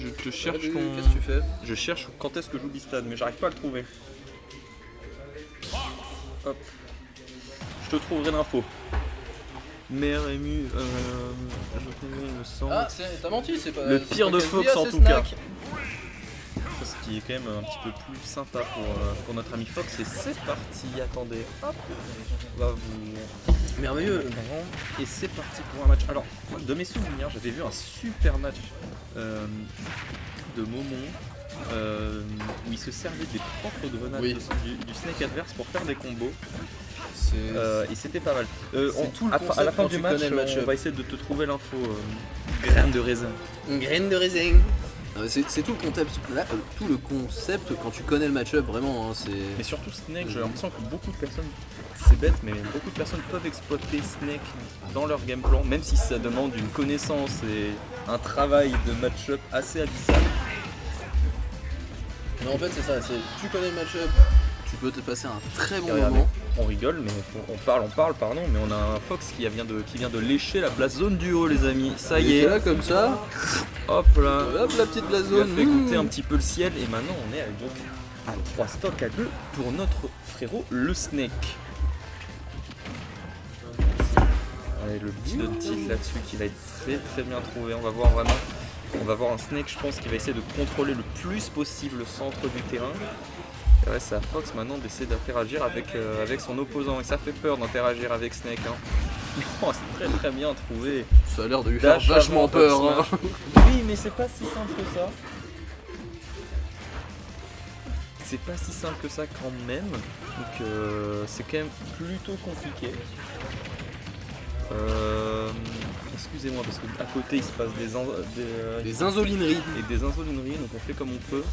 Je te cherche Qu'est-ce que tu fais? Je cherche quand est-ce que j'oublie Stade, mais j'arrive pas à le trouver. Hop. Je te trouverai l'info. Mère émue, il me semble. Ah, t'as menti, c'est pas. Le pire de Fox en tout cas. Ce qui est quand même un petit peu plus sympa pour notre ami Fox. Et c'est parti, attendez. Hop. On va vous... Merveilleux. Et c'est parti pour un match. Alors, de mes souvenirs, j'avais vu un super match de Momon où il se servait des propres grenades du Snake adverse pour faire des combos. Et c'était pas mal. À la fin du match, on va essayer de te trouver l'info. Graine de raisin. Graine de raisin. C'est tout le concept. Là, tout le concept quand tu connais le match-up vraiment. Hein, mais surtout Snake, j'ai l'impression que beaucoup de personnes, c'est bête, mais beaucoup de personnes peuvent exploiter Snake dans leur game plan, même si ça demande une connaissance et un travail de match-up assez abyssal. Mais en fait c'est ça, tu connais le match-up, tu peux te passer un très bon moment. moment. On rigole, mais on parle, pardon, mais on a un Fox qui vient de lécher la place zone du haut, les amis. Ça y est. Là comme ça. Hop là. Hop la petite place zone. On a fait goûter un petit peu le ciel et maintenant on est donc à 3 stocks à 2 pour notre frérot le Snake. Allez, le petit titre là-dessus qui va être très très bien trouvé. On va voir un Snake, je pense, qui va essayer de contrôler le plus possible le centre du terrain. Et ouais, c'est à Fox maintenant d'essayer d'interagir avec son opposant. Et ça fait peur d'interagir avec Snake. Hein. Oh, c'est très très bien trouvé. Ça a l'air de lui faire vachement peur. Hein. Oui, mais c'est pas si simple que ça. C'est pas si simple que ça quand même. Donc c'est quand même plutôt compliqué. Excusez-moi parce qu'à côté il se passe des insolineries. Et des insolineries, donc on fait comme on peut.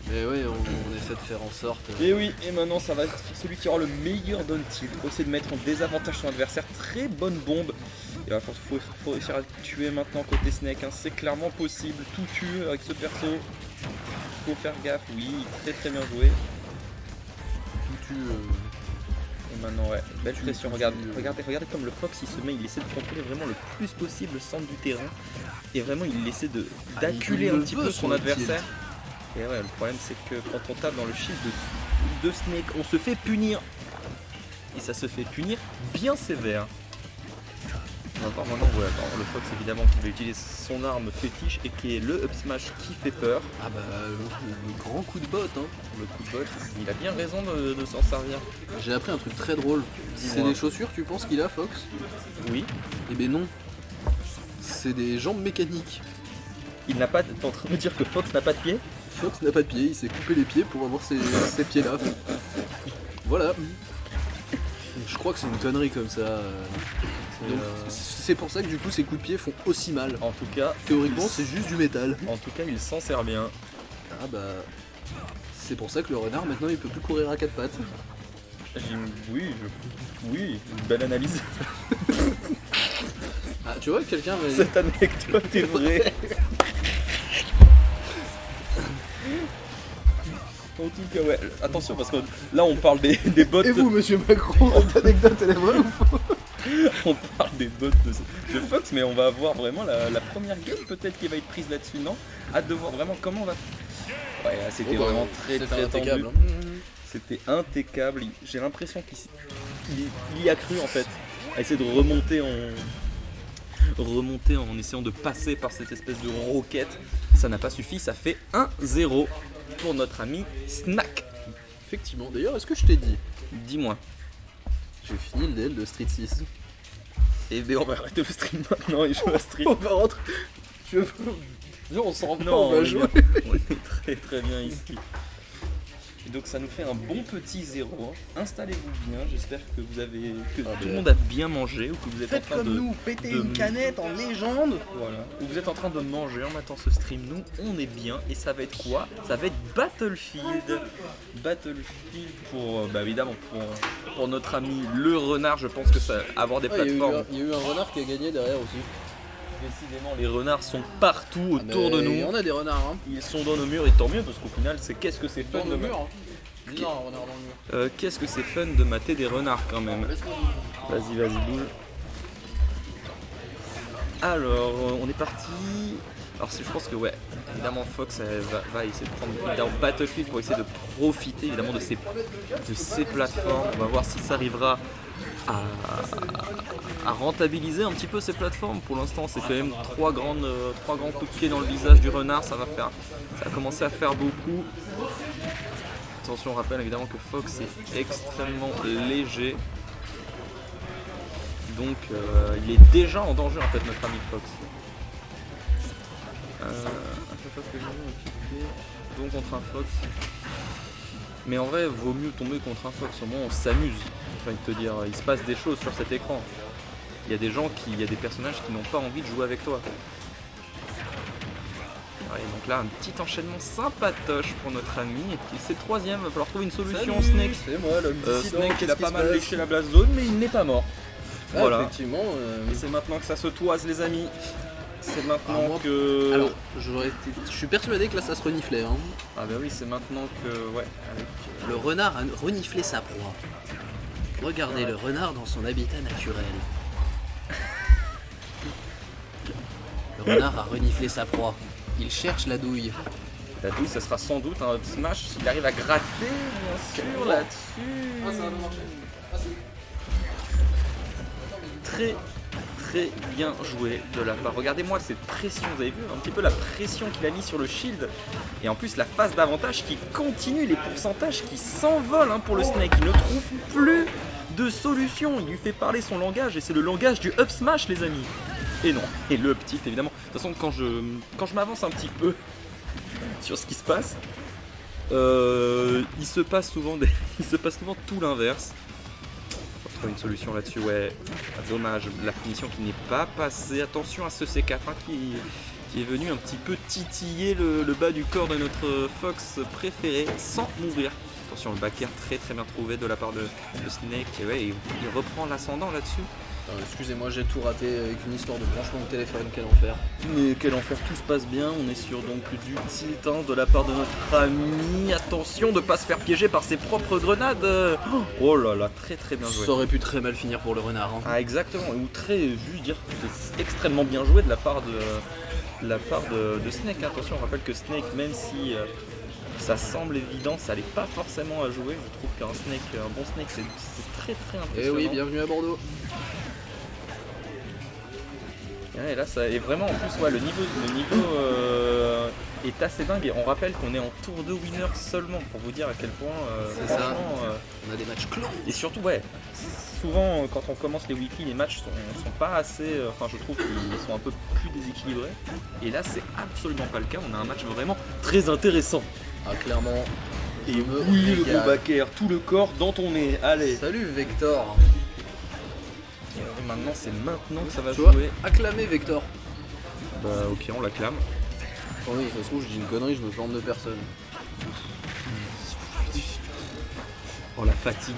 Mais oui, on essaie de faire en sorte. Et oui, et maintenant ça va être celui qui aura le meilleur down tilt. Faut essayer de mettre en désavantage son adversaire. Très bonne bombe. Et il faut réussir à tuer maintenant côté Snake. Hein. C'est clairement possible. Tout tue avec ce perso. Faut faire gaffe. Oui, très très bien joué. Tout tue. Et maintenant, ouais, belle pression. Regardez comme le Fox il essaie de contrôler vraiment le plus possible le centre du terrain. Et vraiment il essaie d'acculer un petit peu son adversaire. Et ouais, le problème c'est que quand on tape dans le shield de Snake, on se fait punir. Et ça se fait punir bien sévère. On va voir maintenant le Fox évidemment qui va utiliser son arme fétiche et qui est le up smash qui fait peur. Ah bah le grand coup de botte. Hein. Le coup de botte, il a bien raison de s'en servir. J'ai appris un truc très drôle. C'est des chaussures tu penses qu'il a Fox? Oui. Eh ben non. C'est des jambes mécaniques. Il n'a pas. T'es en train de me dire que Fox n'a pas de pied? Fox n'a pas de pied, il s'est coupé les pieds pour avoir ces pieds là. Voilà. Je crois que c'est une connerie comme ça. Donc c'est pour ça que du coup ces coups de pied font aussi mal. En tout cas, théoriquement c'est juste du métal. En tout cas il s'en sert bien. Ah bah c'est pour ça que le renard maintenant il peut plus courir à quatre pattes. Oui, une belle analyse. Ah tu vois quelqu'un va... Cette anecdote est vraie. En tout cas ouais, attention parce que là on parle des bots. Et vous monsieur Macron, cette anecdote elle est vraie ou faux? On parle des bots de Fox, mais on va avoir vraiment la première game peut-être qui va être prise là-dessus, non? Hâte de voir vraiment comment on va... Ouais, c'était vraiment très tendu. Hein. C'était impeccable. J'ai l'impression qu'il y a cru en fait, à essayer de remonter en essayant de passer par cette espèce de roquette. Ça n'a pas suffi, ça fait 1-0 pour notre ami Snack. Effectivement, d'ailleurs, est-ce que je t'ai dit? Dis-moi. J'ai fini le DL de Street 6. Et bien on va arrêter le stream maintenant et jouer à Street. On va rentrer. On s'en va, on va jouer. On est très très bien ici. Et donc ça nous fait un bon petit 0. Installez-vous bien, j'espère que tout le monde a bien mangé ou que vous êtes Faites en train comme nous, pétez une canette en légende. Voilà. Ou vous êtes en train de manger en attendant ce stream. Nous, on est bien et ça va être quoi? Ça va être Battlefield. Battlefield pour, évidemment, pour notre ami le renard. Je pense que ça va avoir des plateformes. Il y a eu un renard qui a gagné derrière aussi. Décidément, les renards sont partout autour de nous. Il y en a des renards. Hein. Ils sont dans nos murs et tant mieux parce qu'au final, qu'est-ce que c'est fun de mur. Non, renard dans le mur. Qu'est-ce que c'est fun de mater des renards quand même. Vas-y, bouge. Alors, on est parti. Alors, je pense que, ouais, évidemment, Fox va essayer de prendre évidemment Battlefield pour essayer de profiter évidemment de ces plateformes. On va voir si ça arrivera à rentabiliser un petit peu ces plateformes. Pour l'instant, c'est quand même trois grands coups de pied dans le visage du renard. Ça va commencer à faire beaucoup. Attention, on rappelle évidemment que Fox est extrêmement léger. Donc il est déjà en danger en fait, notre ami Fox. Donc contre un Fox. Mais en vrai, vaut mieux tomber contre un Fox, au moins on s'amuse. J'ai envie de te dire, il se passe des choses sur cet écran. Il y a des personnages qui n'ont pas envie de jouer avec toi. Ouais, donc là, un petit enchaînement sympatoche pour notre ami. Et puis c'est le troisième, il va falloir trouver une solution. Salut, Snake, c'est moi l'homme dissident, Snake il a qu'est-ce pas qui mal se léché passe la blast zone, mais il n'est pas mort. Ah, Voilà. effectivement. Et c'est maintenant que ça se toise, les amis. C'est maintenant moi, que. Alors, je suis persuadé que là ça se reniflait. Hein. Ah bah oui, c'est maintenant que. Ouais, avec. Le renard a reniflé sa proie. Regardez le renard dans son habitat naturel. Le renard a reniflé sa proie. Il cherche la douille. La douille, ça sera sans doute un up smash s'il arrive à gratter, bien sûr, là-dessus. Ah, ça va marcher. Ah, Très bien joué de la part. Regardez-moi cette pression, vous avez vu un petit peu la pression qu'il a mis sur le shield. Et en plus la phase d'avantage qui continue, les pourcentages qui s'envolent pour le Snake. Il ne trouve plus de solution. Il lui fait parler son langage et c'est le langage du up smash, les amis. Et non, et le up tilt évidemment. De toute façon, quand je m'avance un petit peu sur ce qui se passe, il se passe souvent tout l'inverse. Faut trouver une solution là-dessus, ouais. Dommage, la punition qui n'est pas passée. Attention à ce C4 qui est venu un petit peu titiller le bas du corps de notre Fox préféré sans mourir. Attention, le back air très bien trouvé de la part de Snake. Et ouais, il reprend l'ascendant là-dessus. Excusez-moi, j'ai tout raté avec une histoire de branchement de téléphone, quel enfer. Mais quel enfer, tout se passe bien. On est sur donc du tilt de la part de notre ami. Attention de ne pas se faire piéger par ses propres grenades. Oh là là, très bien joué. Ça aurait pu très mal finir pour le renard. Hein. Ah exactement, ou juste dire que c'est extrêmement bien joué de la part de Snake. Attention, on rappelle que Snake, même si ça semble évident, ça n'allait pas forcément à jouer. Je trouve qu'un bon Snake, c'est très impressionnant. Et oui, bienvenue à Bordeaux. Et là, ça est vraiment en plus, ouais, le niveau est assez dingue. Et on rappelle qu'on est en tour de winner seulement pour vous dire à quel point. C'est ça. On a des matchs clos. Et surtout, ouais, souvent quand on commence les weekly, les matchs sont pas assez. Enfin, je trouve qu'ils sont un peu plus déséquilibrés. Et là, c'est absolument pas le cas. On a un match vraiment très intéressant. Ah, clairement. Et oui, le gros back air, tout le corps dans ton nez. Allez. Salut Vector. Et maintenant, c'est maintenant que ça va Tu vois, jouer. acclamez Vector. Bah, ok, on l'acclame. Oh oui, ça se trouve, je dis une connerie, je me plante de personne. Oh, la fatigue.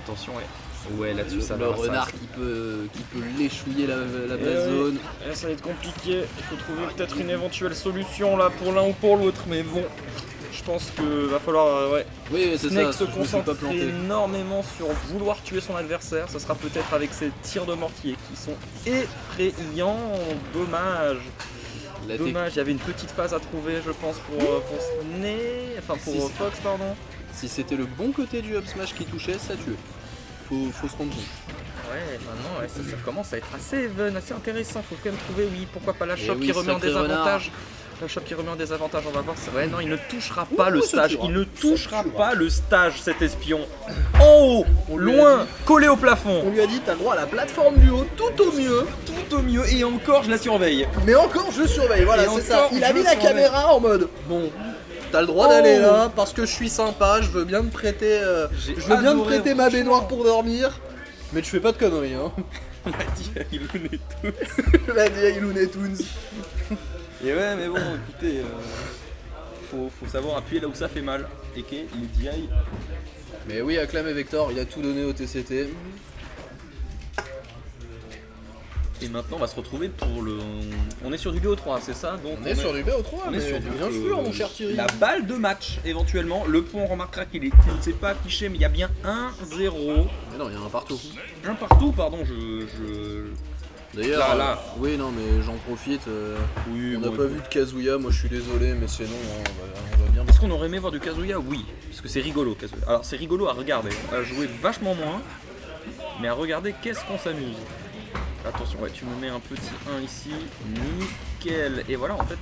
Attention, ouais. Ouais, là-dessus, ça va. Le renard qui peut l'échouiller la base zone. Et ça va être compliqué. Il faut trouver peut-être une éventuelle solution là pour l'un ou pour l'autre. Mais bon, je pense que va falloir Oui, c'est Snake ça, se je me suis pas concentre planté. énormément sur vouloir tuer son adversaire. Ça sera peut-être avec ses tirs de mortier qui sont effrayants. Dommage. Dommage, il y avait une petite phase à trouver, je pense, pour Snake. Enfin, pour Fox, pardon. Si c'était le bon côté du up smash qui touchait, ça tuait. Faut se rendre compte. Ouais, maintenant ça commence à être assez even, assez intéressant. Faut quand même trouver, oui, pourquoi pas la Eh shop oui, qui remet en sacré désavantage. La shop qui remet en désavantage, on va voir. Ouais, non, il ne touchera pas le ça stage. tuera. Il ne touchera Ça tuera. pas le stage, cet espion. Oh, On lui a loin, dit. collé au plafond. On lui a dit t'as le droit à la plateforme du haut, tout au mieux. Tout au mieux, et encore, je la surveille. Mais encore je surveille, voilà, Et c'est ça. encore, Il a je mis la surveille. caméra en mode bon. T'as le droit Oh. d'aller là parce que je suis sympa, je veux bien te prêter, J'ai je veux bien te adoré, prêter ma franchement. baignoire pour dormir, mais tu fais pas de conneries hein. On m'a dit à Ilun et tout. La vieille Looney Tunes. Et ouais, mais bon, écoutez, faut savoir appuyer là où ça fait mal. Et que les DI. Mais oui, acclamé Vector, il a tout donné au TCT. Et maintenant, on va se retrouver pour le. On est sur du BO3, c'est ça? Donc On est sur du BO3, on mais est sur bien sûr mon cher Thierry. la balle de match, éventuellement. Le point, on remarquera qu'il ne s'est pas affiché, mais il y a bien 1-0. Mais non, il y en a un partout. Un partout, pardon, D'ailleurs, là. oui, non, mais j'en profite. Oui, on n'a pas vu de Kazuya, moi je suis désolé, mais sinon, on va bien. Est-ce qu'on aurait aimé voir du Kazuya? Oui, parce que c'est rigolo Kazuya. Alors c'est rigolo à regarder, à jouer vachement moins, mais à regarder qu'est-ce qu'on s'amuse. Attention, ouais, tu me mets un petit 1 ici, nickel. Et voilà, en fait.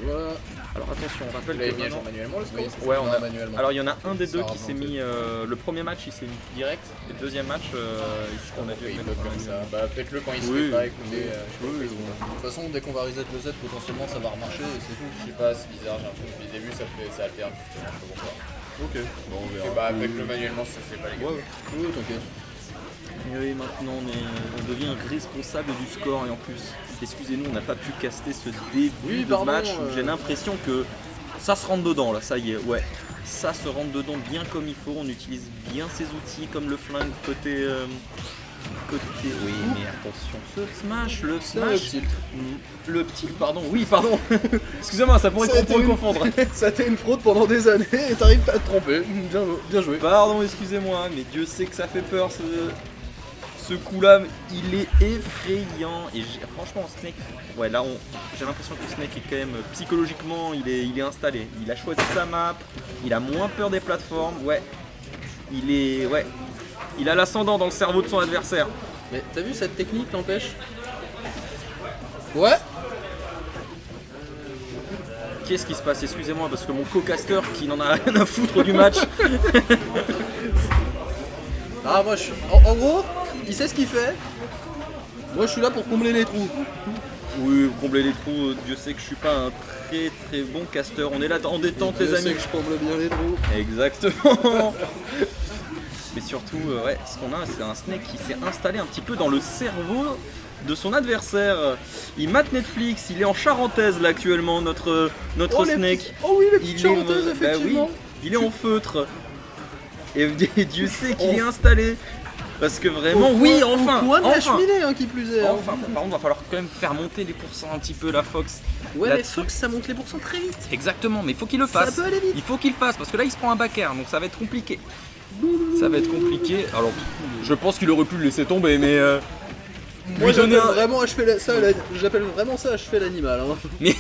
Voilà. Alors attention, on rappelle Vous l'avez que mis à maintenant... jour manuellement le score? Ouais, on a... manuellement. Alors il y en a un des Ça deux a qui s'est remonté. mis. Le premier match il s'est mis direct, et le deuxième match, on a dû Oui, mettre donc comme ça. Bah faites-le quand il se Oui. fait pas écouter. De toute façon, dès qu'on va reset le set, potentiellement ça va remarcher et c'est tout. Je sais pas, c'est bizarre, j'ai l'impression que depuis le début ça alterne justement, je sais pas pourquoi. Ok, bon, on Et verra. bah faites-le manuellement si ça se fait pas les gars. Ouais, oui, t'inquiète. Et oui, maintenant on devient responsable du score et en plus, excusez-nous, on n'a pas pu caster ce début Oui, de pardon, match où j'ai l'impression que ça se rentre dedans là, ça y est, ouais. Ça se rentre dedans bien comme il faut, on utilise bien ses outils comme le flingue côté... Oui, mais attention, ce smash, le smash... Le petit, pardon, oui, pardon. Excusez-moi, ça pourrait confondre. Ça a été une fraude pendant des années et t'arrives pas à te tromper. Bien joué. Pardon, excusez-moi, mais Dieu sait que ça fait peur ce coup-là, il est effrayant. Et franchement, Snake, ouais, là, j'ai l'impression que Snake est quand même psychologiquement, il est installé. Il a choisi sa map, il a moins peur des plateformes, ouais. Il a l'ascendant dans le cerveau de son adversaire. Mais t'as vu cette technique, n'empêche? Ouais. Qu'est-ce qui se passe? Excusez-moi, parce que mon co-caster qui n'en a rien à foutre du match. Ah, moi je suis. En gros, il sait ce qu'il fait. Moi je suis là pour combler les trous. Oui, combler les trous, Dieu sait que je suis pas un très très bon caster. On est là en détente, les Je amis. sais que je comble bien les trous. Exactement. Mais surtout, ouais, ce qu'on a, c'est un Snake qui s'est installé un petit peu dans le cerveau de son adversaire. Il mate Netflix, il est en charentaise là actuellement, notre Snake. Oh oui, les petites Il charentaises, bah effectivement. oui, il est en feutre. Et Dieu sait qu'il est installé. Parce que vraiment, oui, enfin, Au coin de la enfin, cheminée, hein, qui plus est. hein. enfin. Par contre, va falloir quand même faire monter les pourcents un petit peu la Fox. Ouais, mais là-dessus. Fox, ça monte les pourcents très vite. Exactement, mais il faut qu'il le Ça fasse. peut aller vite. Il faut qu'il le fasse parce que là il se prend un backer, donc ça va être compliqué. Ça va être compliqué. Alors, je pense qu'il aurait pu le laisser tomber, mais Moi lui donner j'appelle un... vraiment j'appelle vraiment ça achever l'animal. Hein. Mais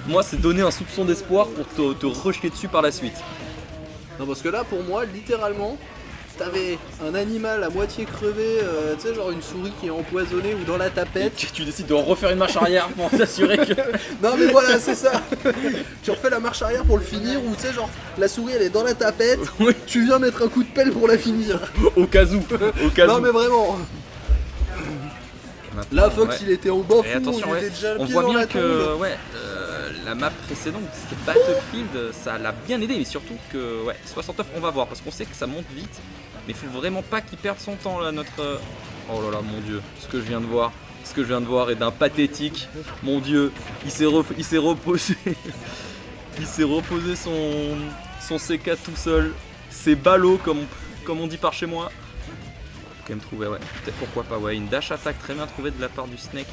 moi, c'est donner un soupçon d'espoir pour te rusher dessus par la suite. Non, parce que là, pour moi, littéralement, t'avais un animal à moitié crevé, tu sais, genre une souris qui est empoisonnée ou dans la Et tapette. tu décides de refaire une marche arrière pour t'assurer que. Non, mais voilà, c'est ça. Tu refais la marche arrière pour le finir, ou tu sais, genre la souris elle est dans la tapette. Oui. Tu viens mettre un coup de pelle pour la finir. Au cas où. Au cas Non, où. mais vraiment. Maintenant, Là, Fox ouais. il était au bas fond, Et attention, il ouais, était déjà le on pied voit dans bien la que tombe. ouais, la map précédente, c'était Battlefield, ça l'a bien aidé, mais surtout que ouais, 69, on va voir, parce qu'on sait que ça monte vite, mais il faut vraiment pas qu'il perde son temps là, notre... Oh là là, mon dieu, ce que je viens de voir est d'un pathétique, mon dieu, il s'est reposé, il s'est reposé son C4 tout seul, c'est ballot comme on dit par chez moi. Quand même trouver, ouais, peut-être pourquoi pas, ouais, une dash attack très bien trouvée de la part du Snake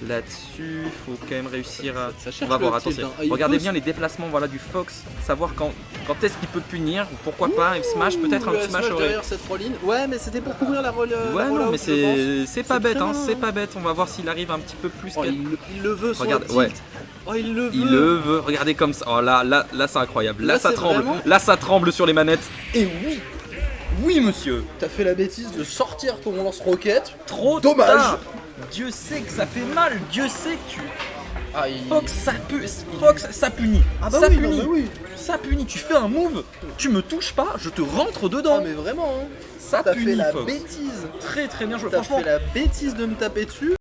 là-dessus. Faut quand même réussir à. Ça cherche On va voir, le tilt, attention. hein. Ah, il Regardez faut- bien les déplacements, voilà, du Fox, savoir quand est-ce qu'il peut punir, pourquoi pas, un smash, peut-être un Le smash aurait. derrière cette rolline. Ouais, mais c'était pour couvrir la roll. Ouais, non, mais c'est pas C'est bête, très hein, bien. c'est pas bête. On va voir s'il arrive un petit peu plus. Oh, qu'à- il le veut, son Regarde, tilt. ouais. Oh, il le veut. Il le veut, regardez comme ça. Oh là c'est incroyable. Là, Là, ça c'est tremble. vraiment- Là ça tremble sur les manettes. Et oui monsieur. T'as fait la bêtise de sortir ton lance-roquette. Trop Dommage. tard. Dieu sait que ça fait mal. Dieu sait que tu. Ah, il... Fox, ça punit. Ah bah ça oui, punit. non, mais oui. Ça punit. Tu fais un move, tu me touches pas, je te rentre dedans. Ah, mais vraiment, hein. Ça T'as punit, fait la Fox. bêtise. Très très bien joué. T'as Franchement, fait la bêtise de me taper dessus.